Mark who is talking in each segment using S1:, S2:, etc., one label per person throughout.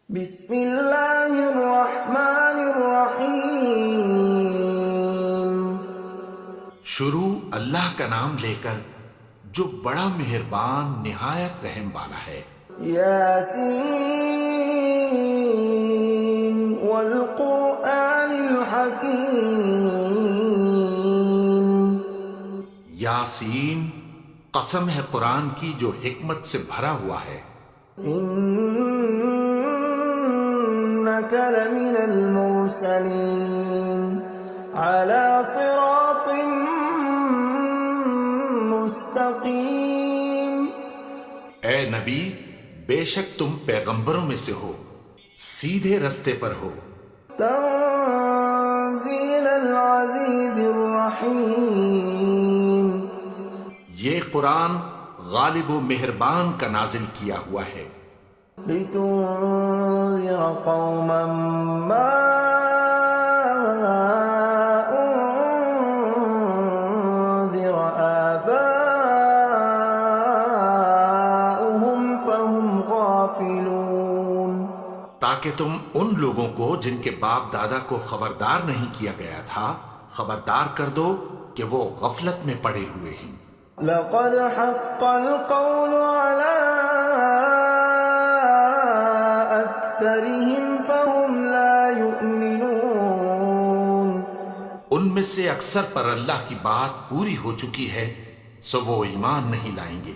S1: بسم اللہ الرحمن الرحیم۔
S2: شروع اللہ کا نام لے کر جو بڑا مہربان نہایت رحم والا ہے۔
S1: یاسین والقرآن الحکیم۔
S2: یاسین، قسم ہے قرآن کی جو حکمت سے بھرا ہوا ہے۔
S1: انک لمن المرسلین علی صراط مستقیم۔
S2: اے نبی، بے شک تم پیغمبروں میں سے ہو، سیدھے رستے پر ہو۔
S1: تنزیل العزیز الرحیم۔
S2: یہ قرآن غالب و مہربان کا نازل کیا ہوا ہے۔
S1: لتنذر قوما ما انذر آباؤهم فهم غافلون۔
S2: تاکہ تم ان لوگوں کو جن کے باپ دادا کو خبردار نہیں کیا گیا تھا خبردار کر دو کہ وہ غفلت میں پڑے ہوئے ہیں۔
S1: لقد حق القول على أكثرهم فهم لا يؤمنون۔
S2: ان میں سے اکثر پر اللہ کی بات پوری ہو چکی ہے، سو وہ ایمان نہیں لائیں گے۔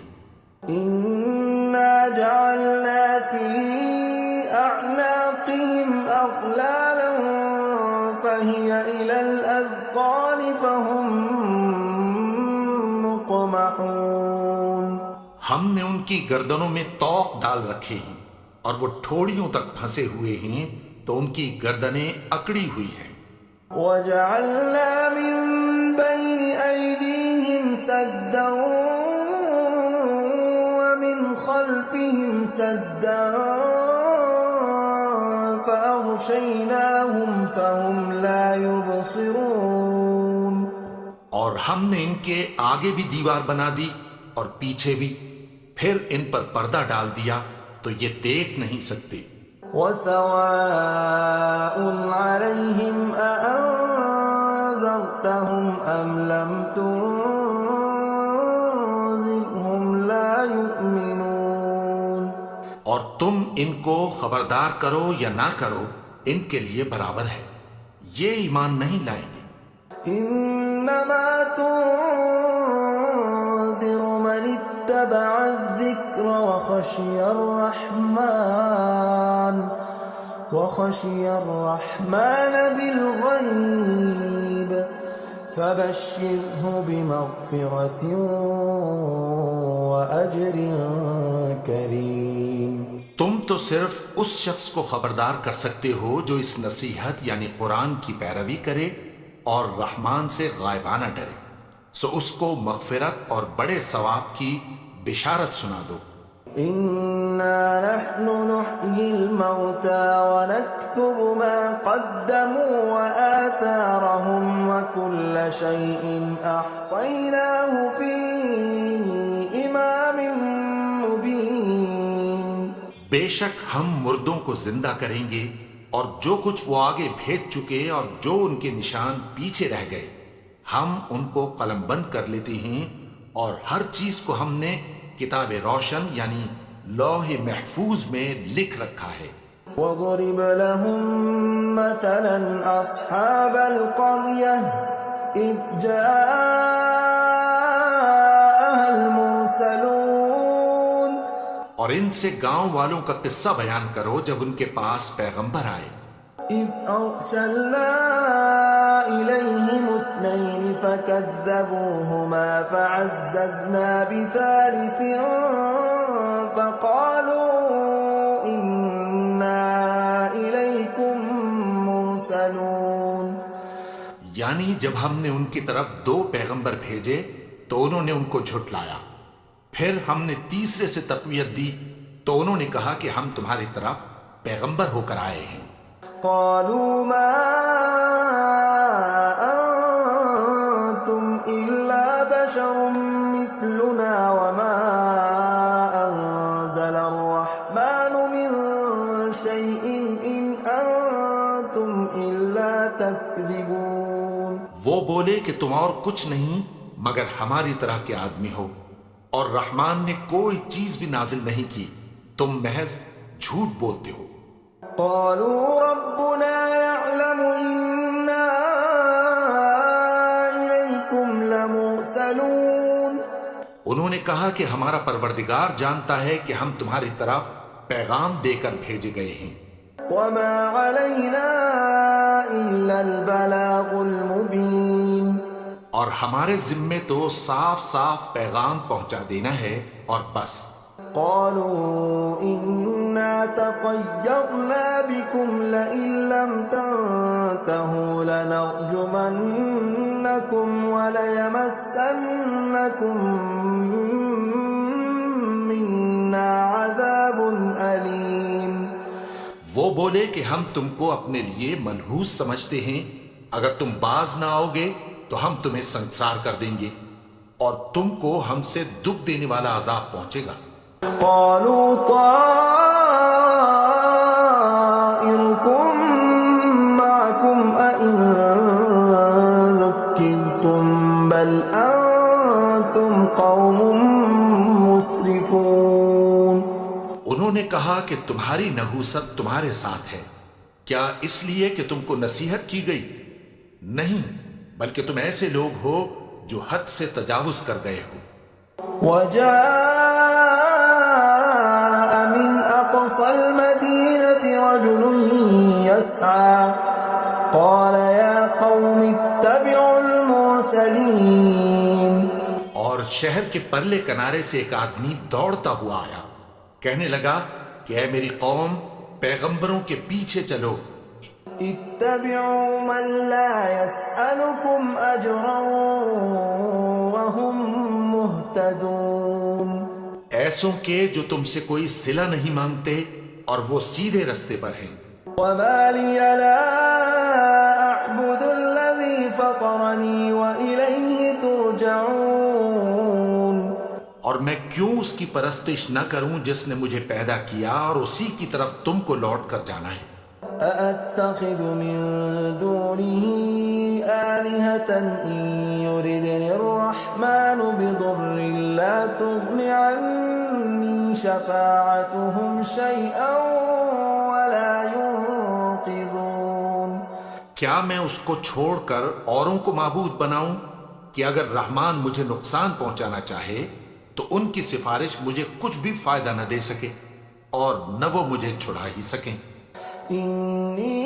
S1: إنا جعلنا في أعناقهم أغلالا فهي إلى الأذقان فهم مقمحون۔
S2: ہم نے ان کی گردنوں میں طوق ڈال رکھے ہیں اور وہ ٹھوڑیوں تک پھنسے ہوئے ہیں تو ان کی گردنیں اکڑی ہوئی ہیں۔
S1: وجعلنا من بين أيديهم سدا ومن خلفهم سدا فأغشيناهم فهم لا يبصرون۔
S2: اور ہم نے ان کے آگے بھی دیوار بنا دی اور پیچھے بھی، پھر ان پر پردہ ڈال دیا تو یہ دیکھ نہیں سکتے۔
S1: وسواء عليهم أأنذرتهم أم لم تنذرهم لا يؤمنون۔
S2: اور تم ان کو خبردار کرو یا نہ کرو، ان کے لیے برابر ہے، یہ ایمان نہیں لائیں گے۔
S1: انما تنذر من اتبع الذکر وخشی الرحمن بالغیب فبشره بمغفرة وأجر کریم۔
S2: تم تو صرف اس شخص کو خبردار کر سکتے ہو جو اس نصیحت یعنی قرآن کی پیروی کرے اور رحمان سے غائبانہ ڈرے، سو اس کو مغفرت اور بڑے ثواب کی بشارت سنا دو۔
S1: انا نحن نحيي الموتى ونكتب ما قدموا وآثارهم وكل شيء احصيناه في امام مبين۔
S2: بے شک ہم مردوں کو زندہ کریں گے اور جو کچھ وہ آگے بھیج چکے اور جو ان کے نشان پیچھے رہ گئے ہم ان کو قلم بند کر لیتے ہیں، اور ہر چیز کو ہم نے کتاب روشن یعنی لوح محفوظ میں لکھ رکھا ہے۔
S1: وَضُرِبَ لَهُم مَّثَلًا أَصْحَابَ الْقَرْيَةِ إِذْ جَاءَهَا الْمُرْسَلُونَ۔
S2: اور ان سے گاؤں والوں کا قصہ بیان کرو جب ان کے پاس پیغمبر آئے۔
S1: إِذْ أَرْسَلْنَا إِلَيْهِمُ اثْنَيْنِ فَكَذَّبُوهُمَا فَعَزَّزْنَا بِثَالِثٍ فَقَالُوا إِنَّا إِلَيْكُمْ مُرْسَلُونَ۔
S2: یعنی جب ہم نے ان کی طرف 2 پیغمبر بھیجے تو انہوں نے ان کو جھٹلایا، پھر ہم نے تیسرے سے تقویت دی تو انہوں نے کہا کہ ہم تمہاری طرف پیغمبر ہو کر آئے ہیں۔
S1: قالوا ما أنتم إلا بشر مثلنا وما أنزل الرحمن من شيء شيء إن أنتم إلا تكذبون.
S2: وہ بولے کہ تم اور کچھ نہیں مگر ہماری طرح کے آدمی ہو، اور رحمان نے کوئی چیز بھی نازل نہیں کی، تم محض جھوٹ بولتے ہو.
S1: قالوا ربنا يعلم إنا إليكم لمرسلون.
S2: انہوں نے کہا کہ ہمارا پروردگار جانتا ہے کہ ہم تمہاری طرف پیغام دے کر بھیجے گئے ہیں.
S1: وما علينا إلا البلاغ المبين.
S2: اور ہمارے ذمے تو صاف صاف پیغام پہنچا دینا ہے اور بس.
S1: قالوا إنا تطيرنا بكم لئن لم تنتهوا لنرجمنكم وليمسنكم منا عذاب أليم.
S2: وہ بولے کہ ہم تم کو اپنے لیے منحوس سمجھتے ہیں، اگر تم باز نہ آؤ گے تو ہم تمہیں سنسار کر دیں گے اور تم کو ہم سے دکھ دینے والا عذاب پہنچے گا.
S1: قالوا طائركم معكم أئن ذكرتم بل أنتم قوم مسرفون.
S2: انہوں نے کہا کہ تمہاری نحوست تمہارے ساتھ ہے، کیا اس لیے کہ تم کو نصیحت کی گئی؟ نہیں، بلکہ تم ایسے لوگ ہو جو حد سے تجاوز کر گئے ہو.
S1: وجاء من أقصى المدينة رجل يسعى قال يا قوم اتبعوا المرسلين.
S2: اور شہر کے پرلے کنارے سے ایک آدمی دوڑتا ہوا آیا، کہنے لگا کہ اے میری قوم، پیغمبروں کے پیچھے چلو.
S1: اتبعوا من لا يسألكم أجرا وهم مهتدون.
S2: ایسوں کے جو تم سے کوئی صلہ نہیں مانگتے اور وہ سیدھے رستے پر ہیں.
S1: وما لي لا أعبد الذي فطرني وإليه ترجعون.
S2: اور میں کیوں اس کی پرستش نہ کروں جس نے مجھے پیدا کیا اور اسی کی طرف تم کو لوٹ کر جانا ہے.
S1: أأتخذ من دونه آلهة إن يردني الرحمن بضر لا تغن عني شفاعتهم شيئا ولا ينقذون.
S2: کیا میں اس کو چھوڑ کر اوروں کو معبود بناؤں کہ اگر رحمان مجھے نقصان پہنچانا چاہے تو ان کی سفارش مجھے کچھ بھی فائدہ نہ دے سکے اور نہ وہ مجھے چھڑا ہی سکیں.
S1: إني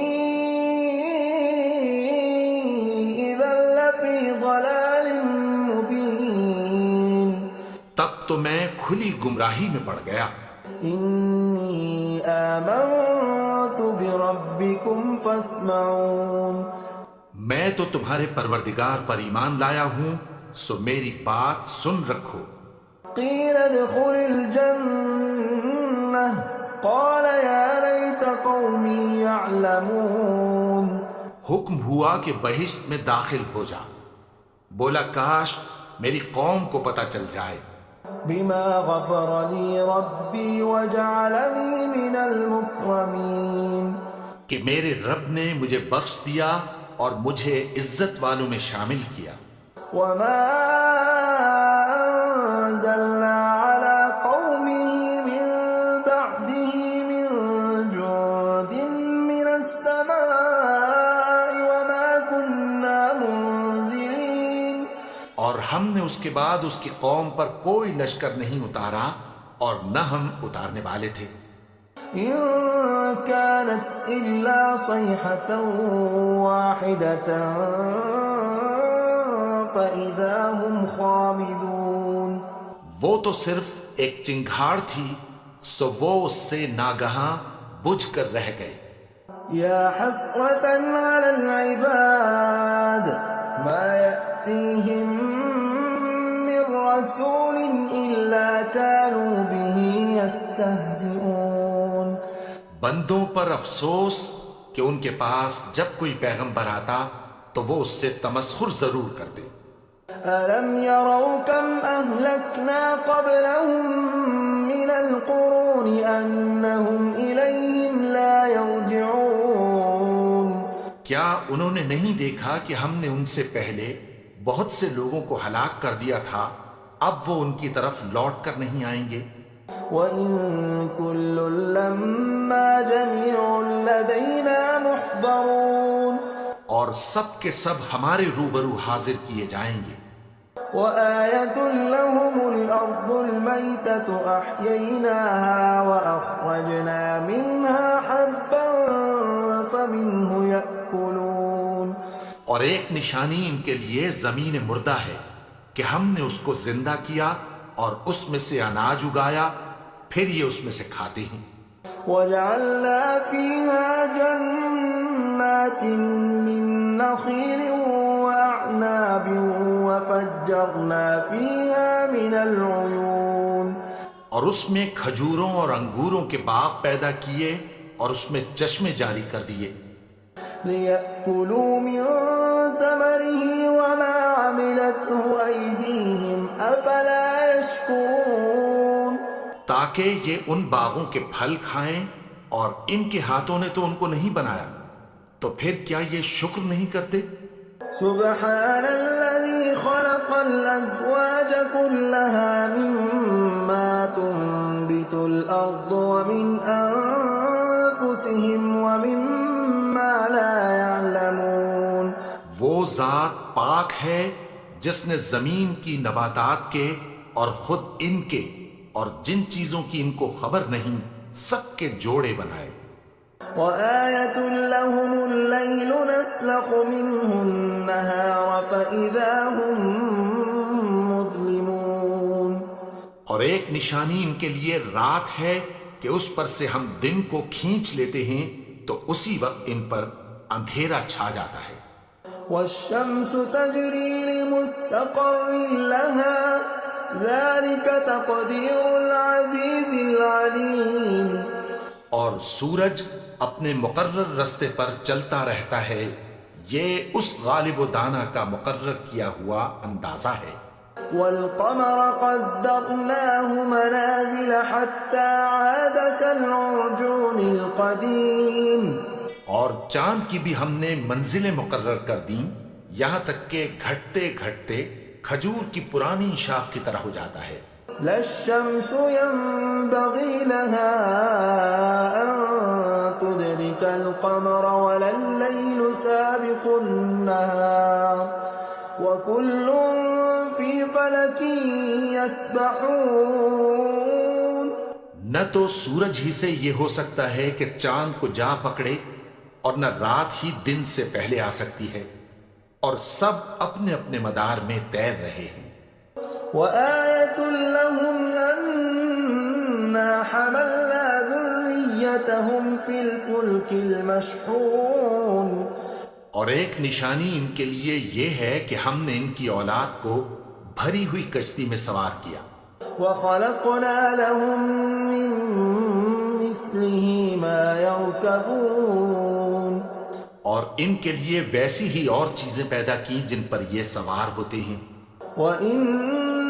S1: إذا لفي ضلال مبين.
S2: تب تو میں کھلی گمراہی میں پڑ گیا.
S1: إني آمنت بربكم فاسمعون.
S2: میں تو تمہارے پروردگار پر ایمان لایا ہوں، سو میری بات سن رکھو.
S1: قيل ادخل الجنة قال يا ليت قومي يعلمون.
S2: حکم ہوا کہ بہشت میں داخل ہو جا. بولا کاش میری قوم کو پتہ چل جائے.
S1: بما غفر لي ربي وجعلني من المكرمين.
S2: کہ میرے رب نے مجھے بخش دیا اور مجھے عزت والوں میں شامل کیا.
S1: وما أنزلنا على قومه من بعده من جند من السماء وما كنا منزلين.
S2: اور ہم نے اس کے بعد اس کی قوم پر کوئی لشکر نہیں اتارا اور نہ ہم اتارنے والے تھے.
S1: إن كانت إلا صيحة واحدة فإذا هم خامدون.
S2: وہ تو صرف ایک چنگھاڑ تھی، سو وہ اس سے ناگہاں بجھ کر رہ گئے.
S1: يا حسرة على العباد ما يأتيهم من رسول إلا كانوا به يستهزئون.
S2: بندوں پر افسوس کہ ان کے پاس جب کوئی پیغمبر آتا تو وہ اس سے تمسخر ضرور کر دے.
S1: ألم يروا كم أهلكنا قبلهم من القرون أنهم إليهم لا يرجعون
S2: کیا انہوں نے نہیں دیکھا کہ ہم نے ان سے پہلے بہت سے لوگوں کو ہلاک کر دیا تھا، اب وہ ان کی طرف لوٹ کر نہیں آئیں گے؟
S1: وَإِن كُلٌّ لَّمَّا جَمِيعٌ لَّدَيْنَا مُحْضَرُونَ
S2: اور سب کے سب ہمارے روبرو حاضر کیے جائیں گے۔
S1: وَآيَةٌ لَّهُمُ الْأَرْضُ الْمَيْتَةُ أَحْيَيْنَاهَا وَأَخْرَجْنَا مِنْهَا حَبًّا فَمِنْهُ يَأْكُلُونَ
S2: اور ایک نشانی ان کے لیے زمین مردہ ہے کہ ہم نے اس کو زندہ کیا اور اس میں سے اناج اگایا، پھر یہ اس میں سے کھاتے ہیں۔
S1: وَجَعَلْنَا فِيهَا جَنَّاتٍ مِّن نَّخِيلٍ وَأَعْنَابٍ وَفَجَّرْنَا فِيهَا مِنَ الْعُيُونِ
S2: اور اس میں کھجوروں اور انگوروں کے باغ پیدا کیے اور اس میں چشمے جاری کر دیے،
S1: لِيَأْكُلُوا مِن ثَمَرِهِ وَمَا عَمِلَتْهُ أَيْدِيهِمْ أَفَلَا يَشْكُرُونَ
S2: تاکہ یہ ان باغوں کے پھل کھائیں، اور ان کے ہاتھوں نے تو ان کو نہیں بنایا، تو پھر کیا یہ شکر نہیں کرتے؟
S1: سبحان الذي خلق الأزواج كلها مما تنبت الأرض ومن أنفسهم ومما لا يعلمون
S2: وہ ذات پاک ہے جس نے زمین کی نباتات کے اور خود ان کے اور جن چیزوں کی ان کو خبر نہیں سب کے جوڑے بنائے۔
S1: وآية لهم الليل نسلخ منه النهار فإذا هم مظلمون
S2: اور ایک نشانی ان کے لیے رات ہے کہ اس پر سے ہم دن کو کھینچ لیتے ہیں تو اسی وقت ان پر اندھیرا چھا جاتا ہے۔
S1: والشمس تجري لمستقر لها ذلك تقدير العزيز العليم
S2: اور سورج اپنے مقرر رستے پر چلتا رہتا ہے، یہ اس غالب و دانا کا مقرر کیا ہوا اندازہ ہے۔
S1: والقمر قدرناه منازل حتى عاد كالعرجون القديم
S2: اور چاند کی بھی ہم نے منزلیں مقرر کر دیں، یہاں تک کہ گھٹتے گھٹتے کھجور کی پرانی شاخ کی طرح ہو جاتا ہے۔
S1: لا الشمس ينبغي لها أن تدرك القمر ولا الليل سابق النهار وكل في فلك يسبحون
S2: نہ تو سورج ہی سے یہ ہو سکتا ہے کہ چاند کو جا پکڑے، اور نہ رات ہی دن سے پہلے آ سکتی ہے، اور سب اپنے اپنے مدار میں تیر رہے ہیں۔
S1: وآية لهم أنا حملنا ذريتهم في الفلك المشحون
S2: اور ایک نشانی ان کے لیے یہ ہے کہ ہم نے ان کی اولاد کو بھری ہوئی کشتی میں سوار کیا،
S1: وخلقنا لهم من مثله ما يركبون
S2: اور ان کے لیے ویسی ہی اور چیزیں پیدا کی جن پر یہ سوار ہوتے ہیں۔
S1: وَإِن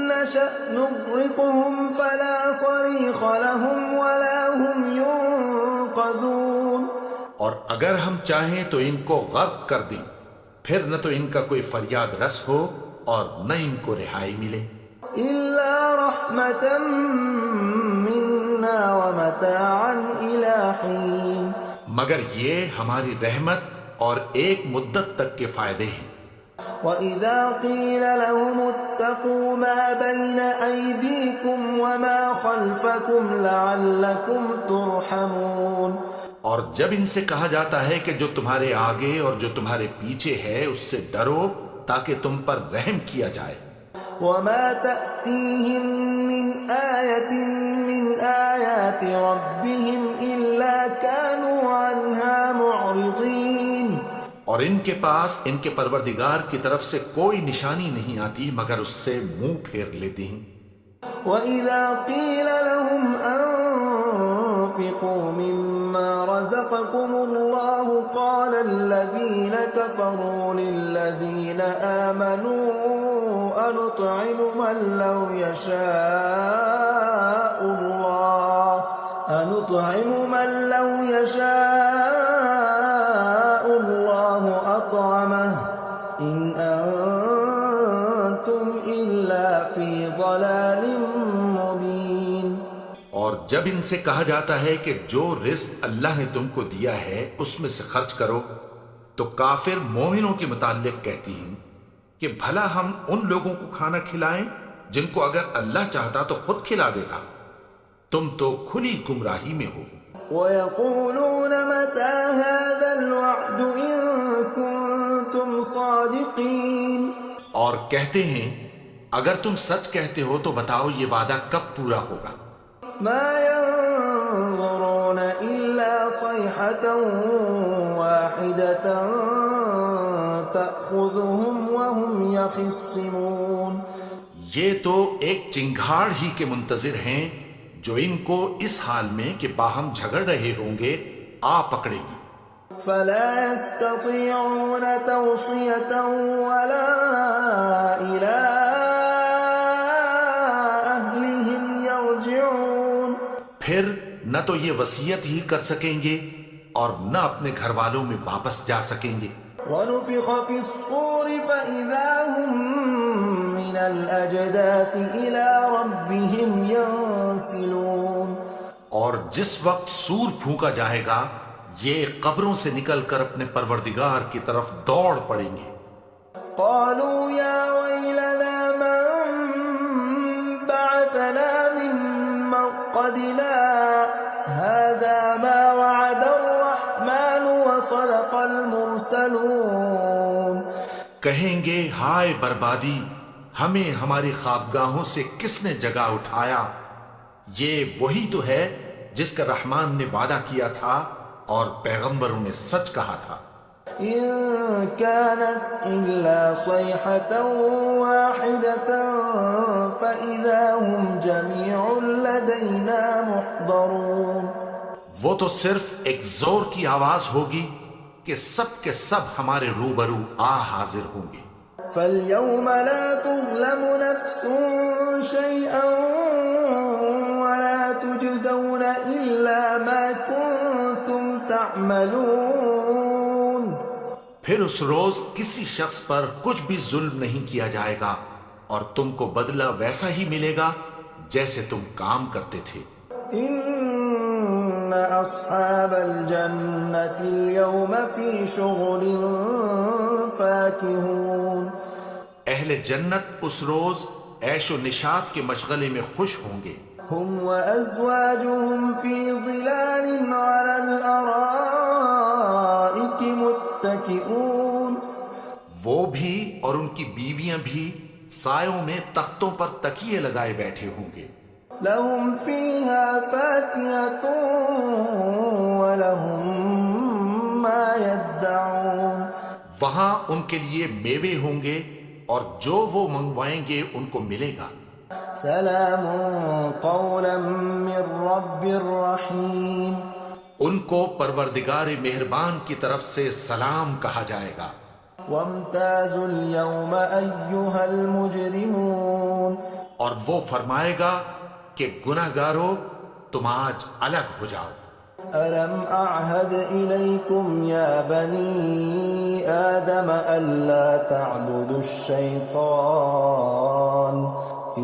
S1: نَّشَأْ نُغْرِقْهُمْ فَلَا صَرِيخَ لَهُمْ وَلَا هُمْ يُنقَذُونَ
S2: اور اگر ہم چاہیں تو ان کو غرق کر دیں، پھر نہ تو ان کا کوئی فریاد رس ہو اور نہ ان کو رہائی ملے۔
S1: إِلَّا رَحْمَةً مِّنَّا وَمَتَاعًا إِلَىٰ حِينٍ
S2: مگر یہ ہماری رحمت اور ایک مدت تک کے فائدے ہیں۔
S1: وَإِذَا قِيلَ لَهُمُ اتَّقُوا مَا بَيْنَ أَيْدِيكُمْ وَمَا خَلْفَكُمْ لَعَلَّكُمْ تُرْحَمُونَ
S2: اور جب ان سے کہا جاتا ہے کہ جو تمہارے آگے اور جو تمہارے پیچھے ہے اس سے ڈرو تاکہ تم پر رحم کیا جائے۔
S1: وَمَا تَأْتِيهِم مِّنْ آيَةٍ مِّنْ آيَاتِ رَبِّهِمْ إِلَّا كَانُوا عَنْهَا مُعْرِضِينَ
S2: اور ان کے پاس ان کے پروردگار کی طرف سے کوئی نشانی نہیں آتی مگر اس سے منہ پھیر لیتے ہیں۔
S1: وَإِذَا قِيلَ لَهُمْ أَنفِقُوا مِمَّا رَزَقَكُمُ اللَّهُ قَالَ الَّذِينَ كَفَرُوا لِلَّذِينَ آمَنُوا أَنُطْعِمُ مَن لَّوْ يَشَاءُ اللَّهُ
S2: جب ان سے کہا جاتا ہے کہ جو رزق اللہ نے تم کو دیا ہے اس میں سے خرچ کرو، تو کافر مومنوں کے متعلق کہتی ہیں کہ بھلا ہم ان لوگوں کو کھانا کھلائیں جن کو اگر اللہ چاہتا تو خود کھلا دیتا، تم تو کھلی گمراہی میں ہو۔
S1: وَيَقُولُونَ مَتَى هَذَا الْوَعْدُ إِن كُنتُمْ صَادِقِينَ،
S2: اور کہتے ہیں اگر تم سچ کہتے ہو تو بتاؤ یہ وعدہ کب پورا ہوگا۔
S1: مَا يَنظُرُونَ إِلَّا صَيْحَةً وَاحِدَةً تَأْخُذُهُمْ وَهُمْ يَخِصِّمُونَ،
S2: یہ تو ایک چنگھاڑ ہی کے منتظر ہیں جو ان کو اس حال میں کہ باہم جھگڑ رہے ہوں گے آ پکڑے گی۔
S1: فَلَا يَسْتَطِيعُونَ تَوْصِيَةً وَلَا إِلَىٰ أَهْلِهِمْ يَرْجِعُونَ،
S2: پھر نہ تو یہ وصیت ہی کر سکیں گے اور نہ اپنے گھر والوں میں واپس جا سکیں گے۔
S1: وَنُفِخَ فِي الصُّورِ فَإِذَا هُم مِّنَ الْأَجْدَاثِ إِلَىٰ رَبِّهِمْ يَنسِلُونَ،
S2: اور جس وقت سور پھونکا جائے گا یہ قبروں سے نکل کر اپنے پروردگار کی طرف دوڑ پڑیں گے۔
S1: قَالُوا يَا وَيْلَنَا مَن بَعَثَنَا مِن مَّرْقَدِنَا هَٰذَا مَا وَعَدَ الرَّحْمَٰنُ وَصَدَقَ الْمُرْسَلُونَ،
S2: کہیں گے ہائے بربادی، ہمیں ہماری خوابگاہوں سے کس نے جگا اٹھایا؟ یہ وہی تو ہے جس کا رحمان نے وعدہ کیا تھا اور پیغمبروں نے سچ کہا تھا۔
S1: إِن كَانَتْ إِلَّا صَيْحَةً وَاحِدَةً فَإِذَا هُمْ جَمِيعٌ لَدَيْنَا مُحْضَرُونَ،
S2: وہ تو صرف ایک زور کی آواز ہوگی کہ سب کے سب ہمارے روبرو آ حاضر ہوں گے۔
S1: فَالْيَوْمَ لَا تُظْلَمُ نَفْسٌ شَيْئًا وَلَا تُجْزَوْنَ إِلَّا مَا كُنتُمْ تَعْمَلُونَ،
S2: پھر اس روز کسی شخص پر کچھ بھی ظلم نہیں کیا جائے گا اور تم کو بدلہ ویسا ہی ملے گا جیسے تم کام کرتے تھے۔
S1: إِنَّ أَصْحَابَ الْجَنَّةِ الْيَوْمَ فِي شُغُلٍ فَاكِهُونَ،
S2: اہل جنت اس روز عیش و نشاط کے مشغلے میں خوش ہوں گے۔
S1: هُمْ وَأَزْوَاجُهُمْ فِي ظِلَالٍ عَلَى الْأَرَائِكِ مُتَّكِئُونَ،
S2: وہ بھی اور ان کی بیویاں بھی سایوں میں تختوں پر تکیے لگائے بیٹھے ہوں گے۔
S1: لَهُمْ فِيهَا فَاكِهَةٌ وَلَهُم مَّا يَدَّعُونَ،
S2: وہاں ان کے لیے میوے ہوں گے اور جو وہ منگوائیں گے ان کو ملے گا۔
S1: سَلَامٌ قَوْلًا مِّن رَّبٍّ رَّحِيمٍ،
S2: ان کو پروردگار مہربان کی طرف سے سلام کہا جائے گا۔
S1: وَامْتَازُوا الْيَوْمَ أَيُّهَا الْمُجْرِمُونَ،
S2: اور وہ فرمائے گا کہ گناہگارو تم آج الگ ہو جاؤ۔
S1: أَلَمْ أَعْهَدْ إِلَيْكُمْ يَا بَنِي آدَمَ أَلَّا تَعْبُدُوا الشَّيْطَانَ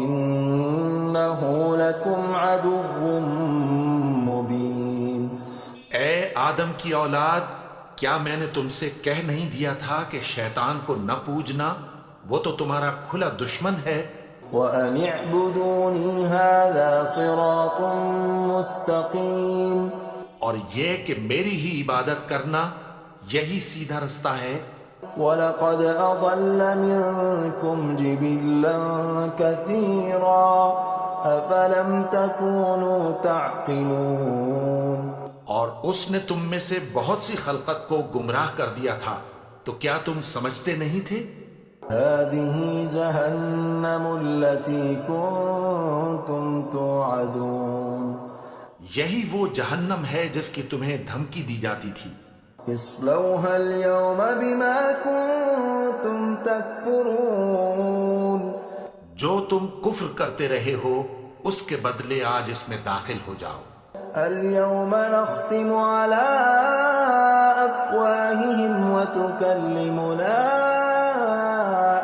S1: إِنَّهُ لَكُمْ عَدُوٌّ مُّبِينٌ،
S2: اے آدم کی اولاد، کیا میں نے تم سے کہہ نہیں دیا تھا کہ شیطان کو نہ پوجنا، وہ تو تمہارا کھلا دشمن ہے۔
S1: وَأَنِ اعْبُدُونِي هَٰذَا صِرَاطٌ مُّسْتَقِيمٌ،
S2: اور یہ کہ میری ہی عبادت کرنا یہی سیدھا رستہ ہے۔
S1: وَلَقَدْ أَضَلَّ مِنكُمْ جِبِلًّا كَثِيرًا أَفَلَمْ تَكُونُوا تَعْقِلُونَ،
S2: اور اس نے تم میں سے بہت سی خلقت کو گمراہ کر دیا تھا، تو کیا تم سمجھتے نہیں تھے؟
S1: هَٰذِهِ جَهَنَّمُ الَّتِي كُنتُمْ تُوعَدُونَ،
S2: یہی وہ جہنم ہے جس کی تمہیں دھمکی دی جاتی تھی۔
S1: اصْلَوْهَا الْيَوْمَ بِمَا كُنتُمْ تَكْفُرُونَ،
S2: جو تم کفر کرتے رہے ہو اس کے بدلے آج اس میں داخل ہو جاؤ۔
S1: الْيَوْمَ نَخْتِمُ عَلَىٰ أَفْوَاهِهِمْ وَتُكَلِّمُنَا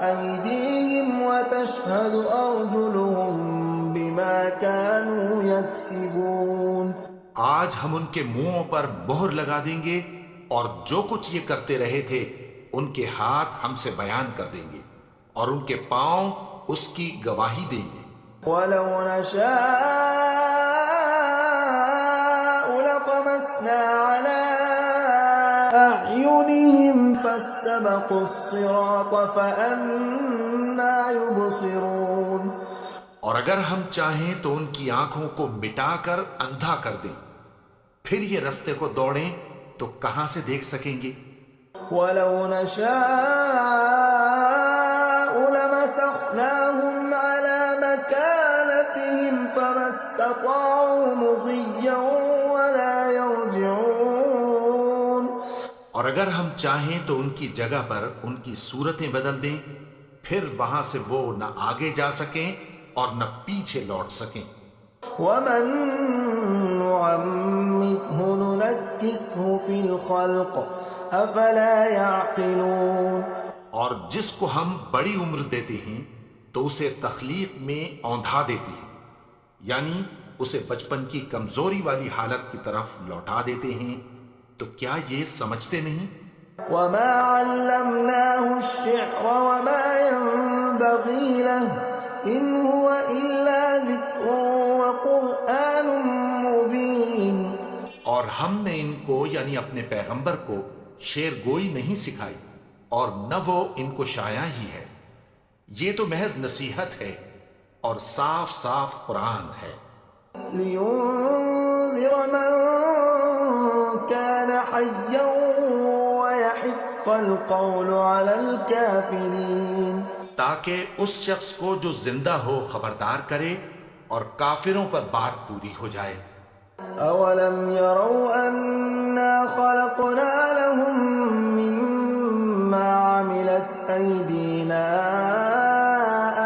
S1: أَيْدِيهِمْ وَتَشْهَدُ أَرْجُلُهُم بِمَا كَانُوا يَكْسِبُونَ،
S2: ہم ان کے منہوں پر مہر لگا دیں گے اور جو کچھ یہ کرتے رہے تھے ان کے ہاتھ ہم سے بیان کر دیں گے اور ان کے پاؤں اس کی گواہی دیں گے۔
S1: وَلَوْ نَشَاءُ لَطَمَسْنَا عَلَىٰ أَعْيُنِهِمْ فَاسْتَبَقُوا الصِّرَاطَ فَأَنَّىٰ يُبْصِرُونَ۔
S2: اور اگر ہم چاہیں تو ان کی آنکھوں کو مٹا کر اندھا کر دیں، پھر یہ رستے کو دوڑیں تو کہاں سے دیکھ سکیں گے؟
S1: وَلَوْ نَشَاءُ لَمَسَخْنَاهُمْ عَلَىٰ مَكَانَتِهِمْ فَمَا اسْتَطَاعُوا مُضِيًّا وَلَا يَرْجِعُونَ۔
S2: اور اگر ہم چاہیں تو ان کی جگہ پر ان کی صورتیں بدل دیں، پھر وہاں سے وہ نہ آگے جا سکیں اور نہ پیچھے لوٹ سکیں۔
S1: وَمَن نُّعَمِّرْهُ نُنَكِّسْهُ فِي الْخَلْقِ أَفَلَا يَعْقِلُونَ۔
S2: اور جس کو ہم بڑی عمر دیتے ہیں تو اسے تخلیق میں اوندھا دیتے ہیں، یعنی اسے بچپن کی کمزوری والی حالت کی طرف لوٹا دیتے ہیں، تو کیا یہ سمجھتے نہیں؟
S1: وَمَا عَلَّمْنَاهُ الشِّعْرَ وَمَا يَنبَغِي لَهُ إِنْ هُوَ إِلَّا ذِكْرٌ وَقُرْآنٌ مُّبِينٌ۔
S2: اور ہم نے ان کو یعنی اپنے پیغمبر کو شعر گوئی نہیں سکھائی اور نہ وہ ان کو شایع ہی ہے، یہ تو محض نصیحت ہے اور صاف صاف قرآن ہے۔
S1: لِيُنذِرَ مَن كَانَ حَيًّا وَيَحِقَّ الْقَوْلُ عَلَى الْكَافِرِينَ۔
S2: تاکہ اس شخص کو جو زندہ ہو خبردار کرے اور کافروں پر بات پوری ہو جائے۔
S1: أَوَلَمْ يَرَوْا أَنَّا خَلَقْنَا لَهُم مِّمَّا عَمِلَتْ أَيْدِينَا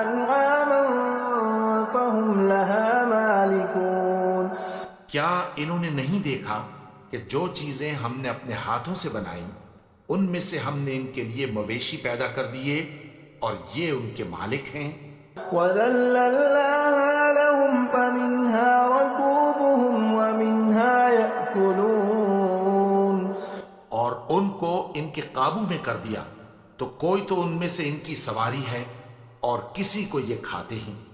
S1: أَنْعَامًا فَهُمْ لَهَا مَالِكُونَ۔
S2: کیا انہوں نے نہیں دیکھا کہ جو چیزیں ہم نے اپنے ہاتھوں سے بنائیں ان میں سے ہم نے ان کے لیے مویشی پیدا کر دیے اور یہ ان کے مالک ہیں۔
S1: وَذَلَّلْنَاهَا لَهُمْ فَمِنْهَا رَكُوبُهُمْ وَمِنْهَا يَأْكُلُونَ۔
S2: اور ان کو ان کے قابو میں کر دیا تو کوئی تو ان میں سے ان کی سواری ہے اور کسی کو یہ کھاتے ہیں۔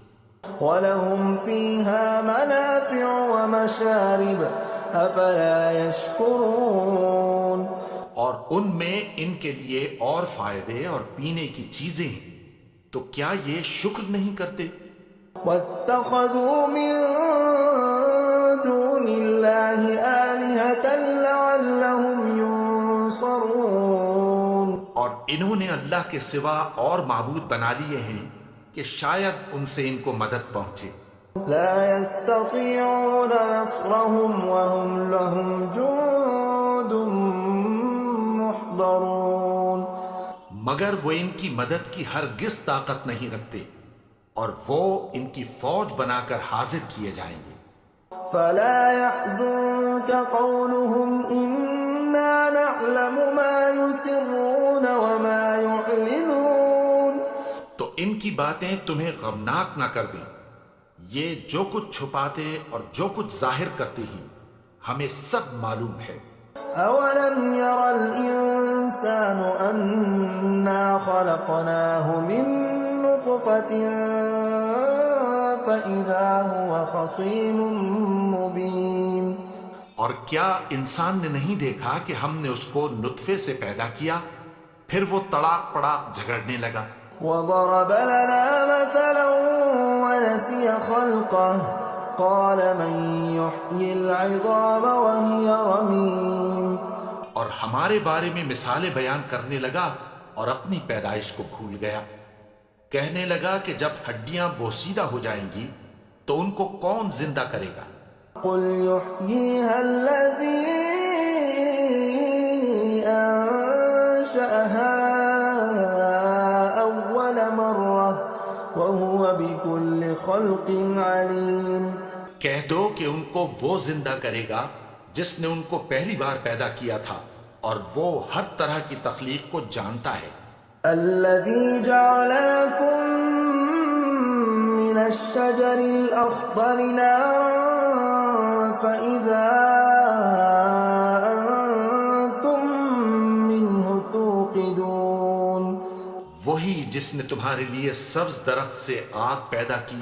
S1: وَلَهُمْ فِيهَا مَنَافِعُ وَمَشَارِبُ أَفَلَا يَشْكُرُونَ۔
S2: اور ان میں ان کے لیے اور فائدے اور پینے کی چیزیں ہیں، تو کیا یہ شکر نہیں کرتے؟
S1: وَاتَّخَذُوا مِن دُونِ اللَّهِ آلِهَةً لَّعَلَّهُمْ يُنصَرُونَ۔
S2: اور انہوں نے اللہ کے سوا اور معبود بنا لیے ہیں کہ شاید ان سے ان کو مدد پہنچے۔
S1: لَا يَسْتَطِيعُونَ نَصْرَهُمْ وَهُمْ لَهُمْ جُندٌ محضرون۔
S2: مگر وہ ان کی مدد کی ہرگز طاقت نہیں رکھتے اور وہ ان کی فوج بنا کر حاضر کیے جائیں گے۔
S1: فَلَا يَحْزُنكَ قَوْلُهُمْ إِنَّا نَعْلَمُ مَا يُسِرُّونَ وَمَا يُعْلِنُونَ۔
S2: تو ان کی باتیں تمہیں غمناک نہ کر دیں، یہ جو کچھ چھپاتے اور جو کچھ ظاہر کرتے ہیں ہمیں سب معلوم ہے۔
S1: أَوَلَمْ يَرَ الْإِنسَانُ أَنَّا خَلَقْنَاهُ مِن نُّطْفَةٍ فَإِذَا هُوَ خَصِيمٌ مُّبِينٌ۔
S2: اور کیا انسان نے نہیں دیکھا کہ ہم نے اس کو نطفے سے پیدا کیا، پھر وہ تڑاک پڑاک جھگڑنے لگا۔
S1: وَضَرَبَ لَنَا مَثَلًا وَنَسِيَ خَلْقَهُ قَالَ مَن يُحْيِي الْعِظَامَ وَهِيَ رَمِيمٌ۔
S2: اور ہمارے بارے میں مثالیں بیان کرنے لگا اور اپنی پیدائش کو بھول گیا۔ کہنے لگا کہ جب ہڈیاں بوسیدہ ہو جائیں گی تو ان کو کون زندہ کرے گا؟
S1: قُلْ يُحْيِيهَا الَّذِي أَنشَأَهَا أَوَّلَ مَرَّةٍ وَهُوَ بِكُلِّ خَلْقٍ عَلِيمٌ۔
S2: کہہ دو کہ ان کو وہ زندہ کرے گا جس نے ان کو پہلی بار پیدا کیا تھا اور وہ ہر طرح کی تخلیق کو جانتا ہے۔
S1: الَّذِي جَعَلَ لَكُم مِّنَ الشَّجَرِ الْأَخْضَرِ نَارًا فَإِذَا
S2: جس نے تمہارے لیے سبز درخت سے آگ پیدا کی،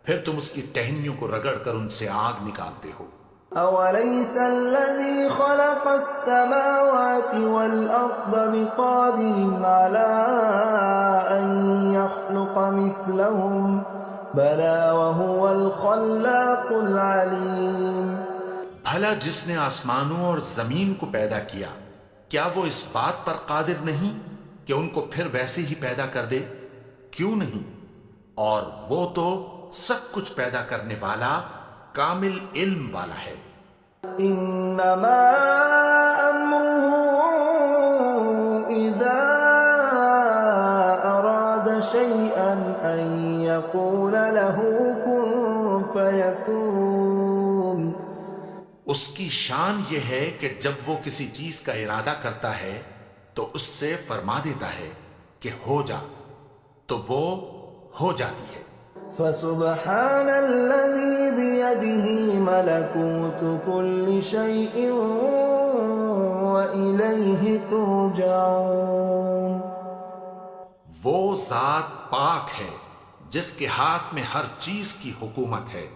S2: پھر تم اس کی ٹہنیوں کو رگڑ کر ان سے آگ نکالتے ہو۔
S1: أوليس الذي خلق السماوات والأرض بقادر على أن يخلق مثلهم بلى وهو الخلاق العليم۔
S2: بھلا جس نے آسمانوں اور زمین کو پیدا کیا، کیا وہ اس بات پر قادر نہیں کہ ان کو پھر ویسے ہی پیدا کر دے؟ کیوں نہیں؟ اور وہ تو سب کچھ پیدا کرنے والا، کامل علم والا ہے۔
S1: انما امره اذا اراد شيئا ان يقول له كن فيكون۔
S2: اس کی شان یہ ہے کہ جب وہ کسی چیز کا ارادہ کرتا ہے تو اس سے فرما دیتا ہے کہ ہو جا، تو وہ ہو جاتی ہے۔
S1: فسبحان الذي بيده ملكوت كل شيء وإليه ترجعون۔
S2: وہ ذات پاک ہے جس کے ہاتھ میں ہر چیز کی حکومت ہے،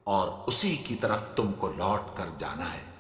S2: اور اسی کی طرف تم کو لوٹ کر جانا ہے۔